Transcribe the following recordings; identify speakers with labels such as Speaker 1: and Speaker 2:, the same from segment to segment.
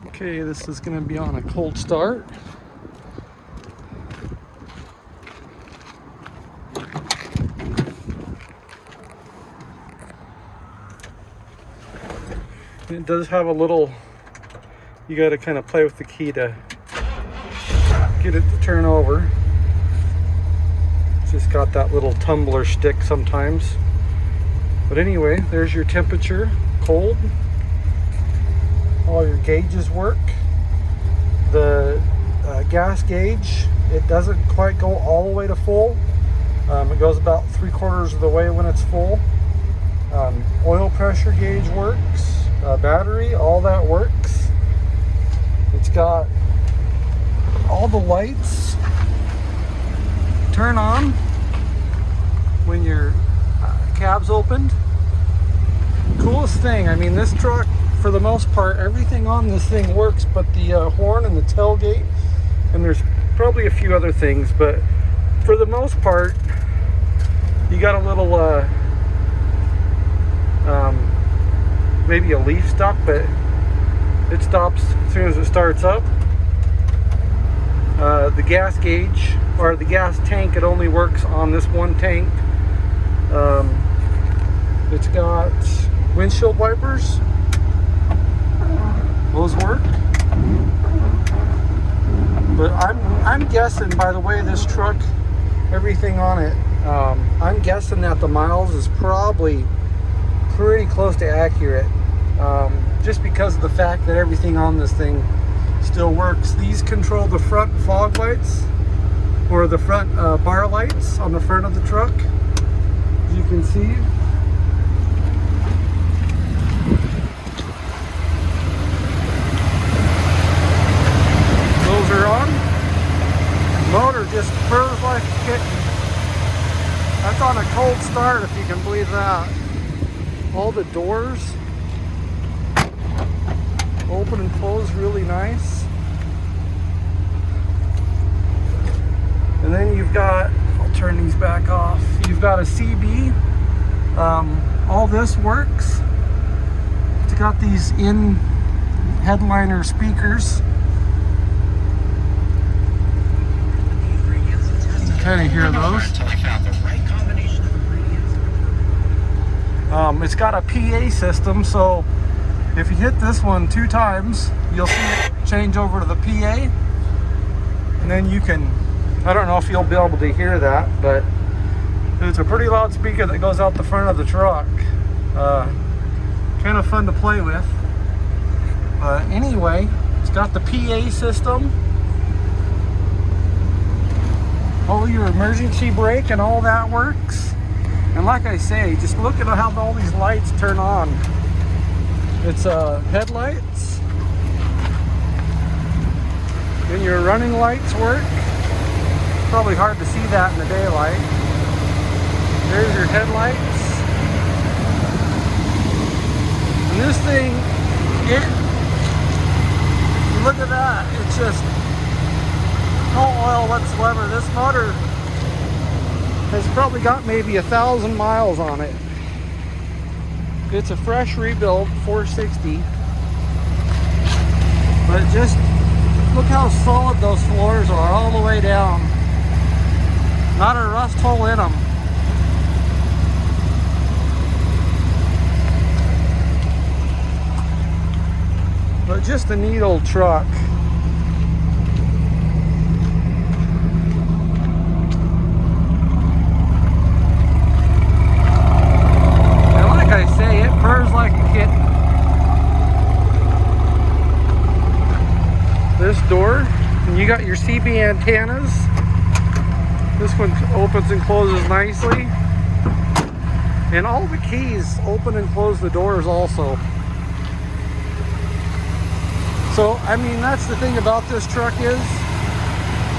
Speaker 1: Okay, this is going to be on a cold start. It does have a little, you got to kind of play with the key to get it to turn over. It's just got that little tumbler stick sometimes. But anyway, there's your temperature, cold. All your gauges work. The gas gauge, it doesn't quite go all the way to full. It goes about 3/4 of the way when it's full. Oil pressure gauge works. Battery, all that works. It's got all the lights turn on when your cab's opened. Coolest thing, I mean, this truck, for the most part, everything on this thing works but the horn and the tailgate, and there's probably a few other things, but for the most part, you got a little maybe a leaf stuck, but it stops as soon as it starts up. The gas gauge, or the gas tank, it only works on this one tank. It's got windshield wipers. Those work. But I'm guessing, by the way this truck, everything on it, I'm guessing that the miles is probably pretty close to accurate. Just because of the fact that everything on this thing still works. These control the front fog lights, or the front bar lights on the front of the truck, as you can see. Those are on. Motor just purrs like a kitten. That's on a cold start, if you can believe that. All the doors open and close really nice. And then you've got, I'll turn these back off, you've got a CB. All this works. It's got these in headliner speakers. You can kind of hear those. It's got a PA system, so if you hit this one 2 times, you'll see it change over to the PA. And then you can, I don't know if you'll be able to hear that, but it's a pretty loud speaker that goes out the front of the truck. Kind of fun to play with. Anyway, it's got the PA system. All your emergency brake and all that works. And like I say, just look at how all these lights turn on. It's headlights. Then your running lights work. Probably hard to see that in the daylight. There's your headlights. And this thing, look at that. It's just no oil whatsoever. This motor has probably got maybe 1,000 miles on it. It's a fresh rebuild 460. But just look how solid those floors are all the way down. Not a rust hole in them. But just a neat old truck. Purrs like a kitten. This door, and you got your CB antennas. This one opens and closes nicely. And all the keys open and close the doors also. So, I mean, that's the thing about this truck is,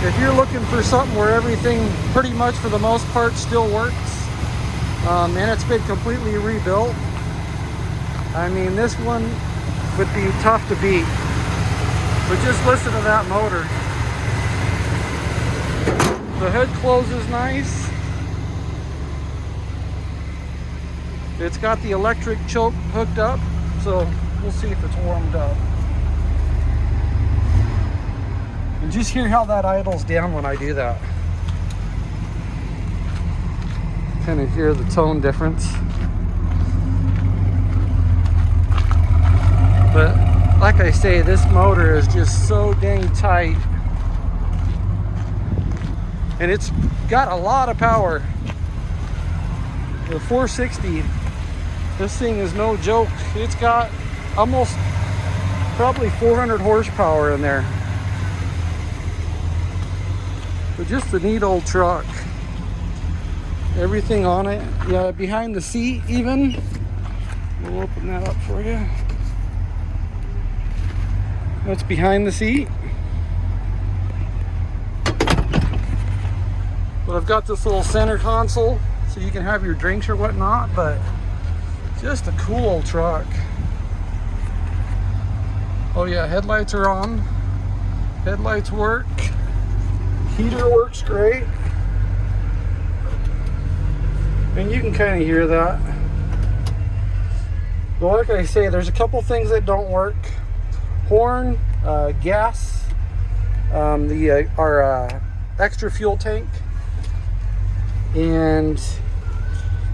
Speaker 1: if you're looking for something where everything pretty much for the most part still works, and it's been completely rebuilt, I mean, this one would be tough to beat. But just listen to that motor. The hood closes nice. It's got the electric choke hooked up, so we'll see if it's warmed up. And just hear how that idles down when I do that. Kind of hear the tone difference. But like I say, this motor is just so dang tight. And it's got a lot of power. The 460, this thing is no joke. It's got almost probably 400 horsepower in there. But just a neat old truck. Everything on it, yeah, behind the seat even. We'll open that up for you. That's behind the seat. But I've got this little center console so you can have your drinks or whatnot, but just a cool old truck. Oh yeah, headlights are on. Headlights work. Heater works great. And you can kind of hear that. But like I say, there's a couple things that don't work. Horn, gas, our extra fuel tank, and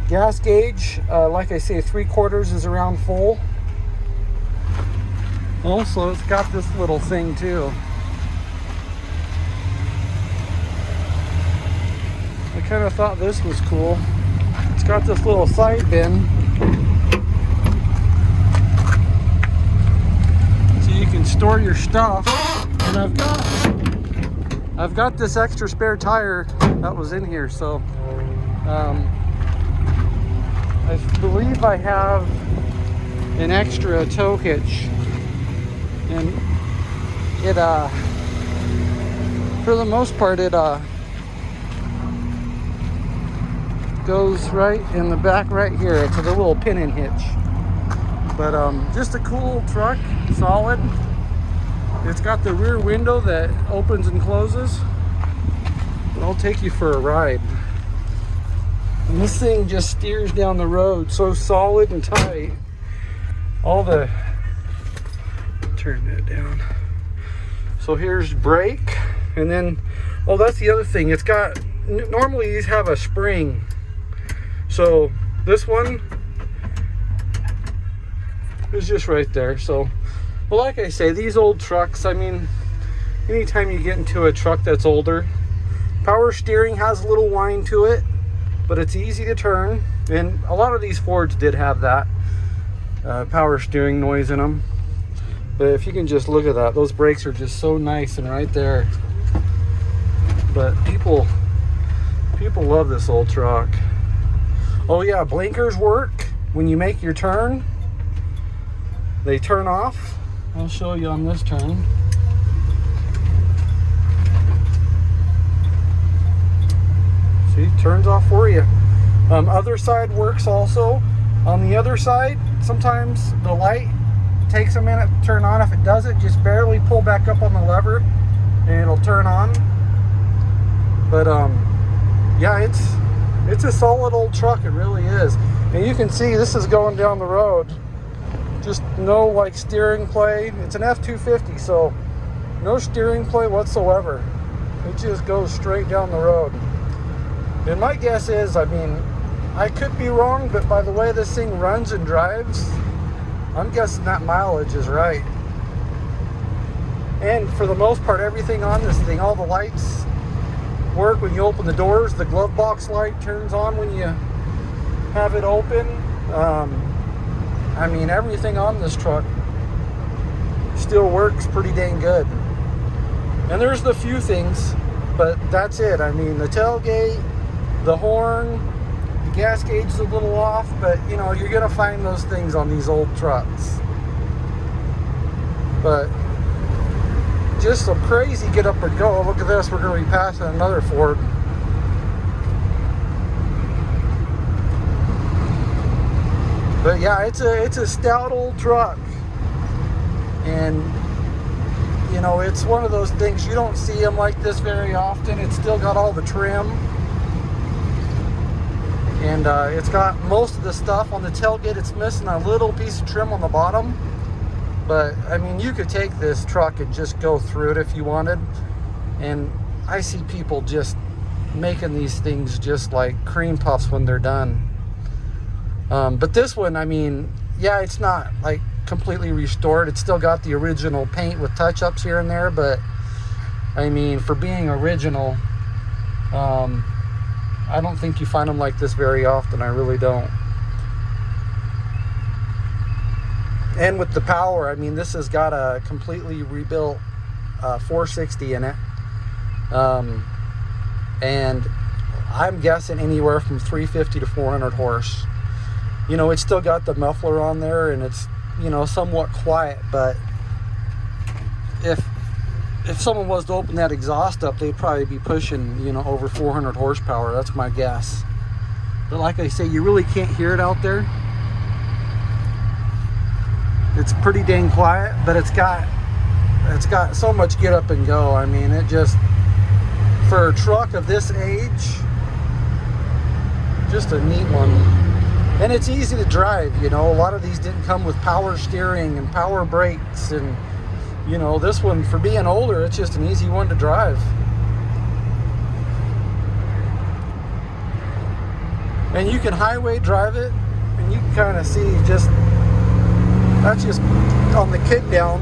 Speaker 1: gas gauge. Like I say, 3/4 is around full. Also, it's got this little thing too. I kind of thought this was cool. It's got this little side bin, so you can store your stuff. And I've got this extra spare tire that was in here, so I believe I have an extra tow hitch, and it for the most part it goes right in the back right here. It's a little pin-in hitch. But just a cool truck, solid. It's got the rear window that opens and closes. I'll take you for a ride. And this thing just steers down the road so solid and tight. Turn that down. So here's brake, and then, oh, that's the other thing. It's got, normally these have a spring. So this one is just right there. So, well, like I say, these old trucks, I mean, anytime you get into a truck that's older, power steering has a little whine to it, but it's easy to turn. And a lot of these Fords did have that power steering noise in them. But if you can just look at that, those brakes are just so nice and right there. But people love this old truck. Oh yeah, blinkers work when you make your turn. They turn off. I'll show you on this turn. See, turns off for you. Other side works also. On the other side, sometimes the light takes a minute to turn on. If it doesn't, just barely pull back up on the lever and it'll turn on. But yeah, it's a solid old truck. It really is. And you can see this is going down the road. Just no like steering play. It's an F-250, so no steering play whatsoever. It just goes straight down the road. And my guess is, I mean, I could be wrong, but by the way this thing runs and drives, I'm guessing that mileage is right. And for the most part, everything on this thing, all the lights work when you open the doors. The glove box light turns on when you have it open. I mean, everything on this truck still works pretty dang good. And there's the few things, but that's it. I mean, the tailgate, the horn, the gas gauge is a little off, but you know, you're gonna find those things on these old trucks. But just some crazy get up and go. Look at this, we're gonna be passing another Ford. But yeah, it's a stout old truck. And you know, it's one of those things, you don't see them like this very often. It's still got all the trim. And it's got most of the stuff on the tailgate. It's missing a little piece of trim on the bottom. But I mean, you could take this truck and just go through it if you wanted. And I see people just making these things just like cream puffs when they're done. But this one, I mean, yeah, it's not like completely restored. It's still got the original paint with touch-ups here and there, but I mean, for being original, I don't think you find them like this very often. I really don't. And with the power, I mean, this has got a completely rebuilt 460 in it. And I'm guessing anywhere from 350 to 400 horse. You know, it's still got the muffler on there, and it's, you know, somewhat quiet, but if someone was to open that exhaust up, they'd probably be pushing, you know, over 400 horsepower. That's my guess. But like I say, you really can't hear it out there. It's pretty dang quiet, but it's got so much get up and go. I mean, it just, for a truck of this age, just a neat one. And it's easy to drive, you know. A lot of these didn't come with power steering and power brakes, and you know, this one, for being older, it's just an easy one to drive. And you can highway drive it, and you can kind of see just, that's just on the kick down.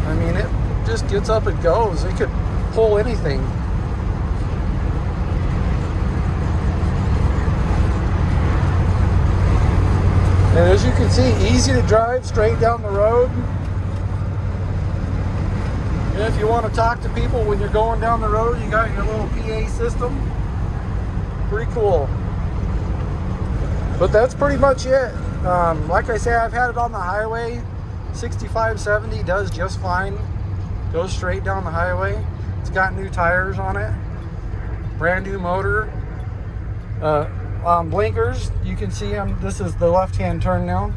Speaker 1: I mean, it just gets up and goes. It could pull anything. And as you can see, easy to drive straight down the road. And if you want to talk to people when you're going down the road, you got your little PA system. Pretty cool. But that's pretty much it. Like I say, I've had it on the highway. 65, 70 does just fine. Goes straight down the highway. It's got new tires on it. Brand new motor. Blinkers, you can see them. This is the left-hand turn now.